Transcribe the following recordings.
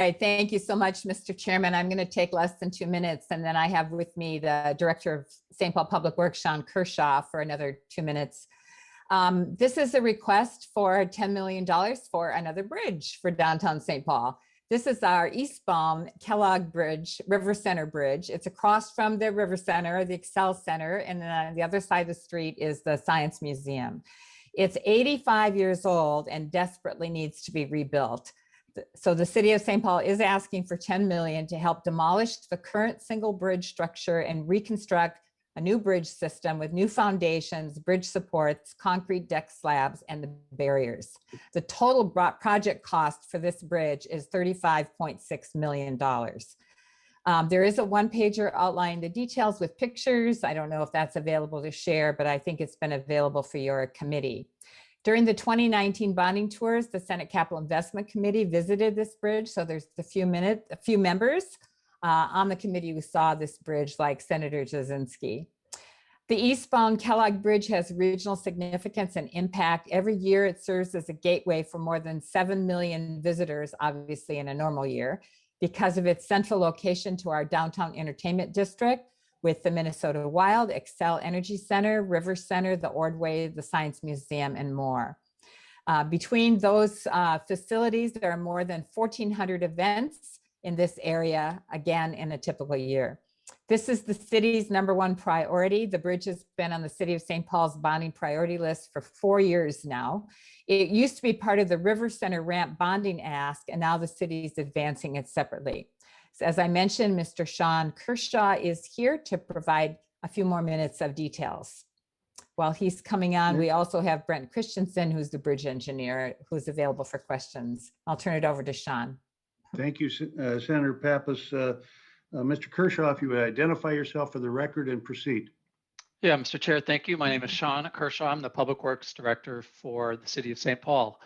right, thank you so much, Mr. Chairman. I'm going to take less than 2 minutes, and then I have with me the Director of St. Paul Public Works, Sean Kershaw, for another 2 minutes. This is a request for $10 million for another bridge for downtown St. Paul. This is our eastbound Kellogg Bridge, River Center Bridge. It's across from the River Center, the Excel Center, and then on the other side of the street is the Science Museum. It's 85 years old and desperately needs to be rebuilt. So the city of St. Paul is asking for $10 million to help demolish the current single bridge structure and reconstruct a new bridge system with new foundations, bridge supports, concrete deck slabs, and the barriers. The total project cost for this bridge is $35.6 million. There is a one-pager outlining the details with pictures. I don't know if that's available to share, but I think it's been available for your committee. During the 2019 bonding tours, the Senate Capital Investment Committee visited this bridge. So there's a few members on the committee who saw this bridge, like Senator Jasinski. The eastbound Kellogg Bridge has regional significance and impact. Every year it serves as a gateway for more than 7 million visitors, obviously in a normal year, because of its central location to our downtown entertainment district with the Minnesota Wild, Excel Energy Center, River Center, the Ordway, the Science Museum, and more. Between those facilities, there are more than 1,400 events in this area, again, in a typical year. This is the city's #1 priority. The bridge has been on the City of St. Paul's bonding priority list for 4 years now. It used to be part of the River Center ramp bonding ask, and now the city is advancing it separately. So as I mentioned, Mr. Sean Kershaw is here to provide a few more minutes of details. While he's coming on, we also have Brent Christensen, who's the bridge engineer, who's available for questions. I'll turn it over to Sean. Thank you, Senator Pappas. Mr. Kershaw, if you would identify yourself for the record and proceed. Yeah, Mr. Chair, thank you. My name is Sean Kershaw. I'm the Public Works Director for the City of St. Paul.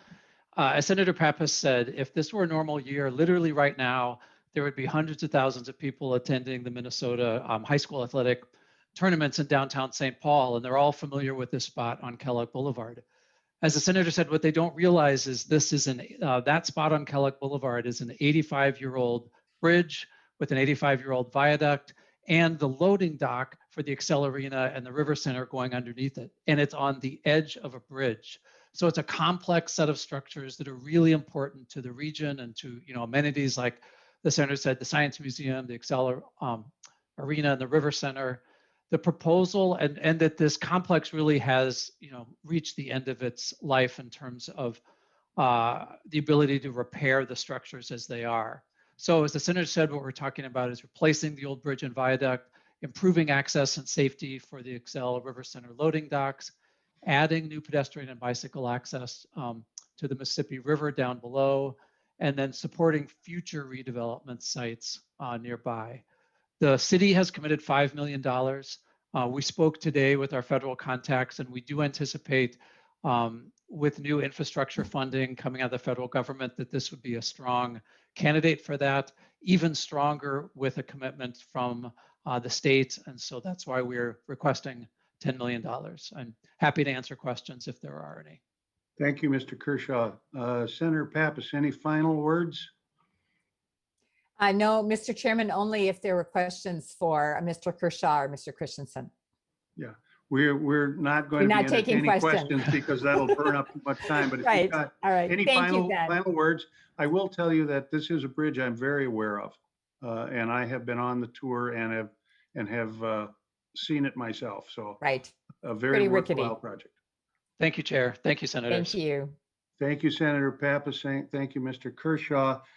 As Senator Pappas said, if this were a normal year, literally right now, there would be hundreds of thousands of people attending the Minnesota high school athletic tournaments in downtown St. Paul, and they're all familiar with this spot on Kellogg Boulevard. As the senator said, what they don't realize is this is that spot on Kellogg Boulevard is an 85-year-old bridge with an 85-year-old viaduct and the loading dock for the Excel Arena and the River Center going underneath it. And it's on the edge of a bridge. So it's a complex set of structures that are really important to the region and to amenities like the senator said, the Science Museum, the Excel Arena, and the River Center. The proposal and that this complex really has reached the end of its life in terms of the ability to repair the structures as they are. So as the senator said, what we're talking about is replacing the old bridge and viaduct, improving access and safety for the Excel River Center loading docks, adding new pedestrian and bicycle access to the Mississippi River down below, and then supporting future redevelopment sites nearby. The city has committed $5 million. We spoke today with our federal contacts, and we do anticipate with new infrastructure funding coming out of the federal government that this would be a strong candidate for that, even stronger with a commitment from the state. And so that's why we're requesting $10 million. I'm happy to answer questions if there are any. Thank you, Mr. Kershaw. Senator Pappas, any final words? No, Mr. Chairman, only if there were questions for Mr. Kershaw or Mr. Christensen. Yeah, we're not going to be taking questions because that'll burn up too much time. But if right. you've got any final words, I will tell you that this is a bridge I'm very aware of, and I have been on the tour and have seen it myself. So right, a very worthwhile project. Thank you, Chair. Thank you, Senators. Thank you. Thank you, Senator Pappas. Thank you, Mr. Kershaw.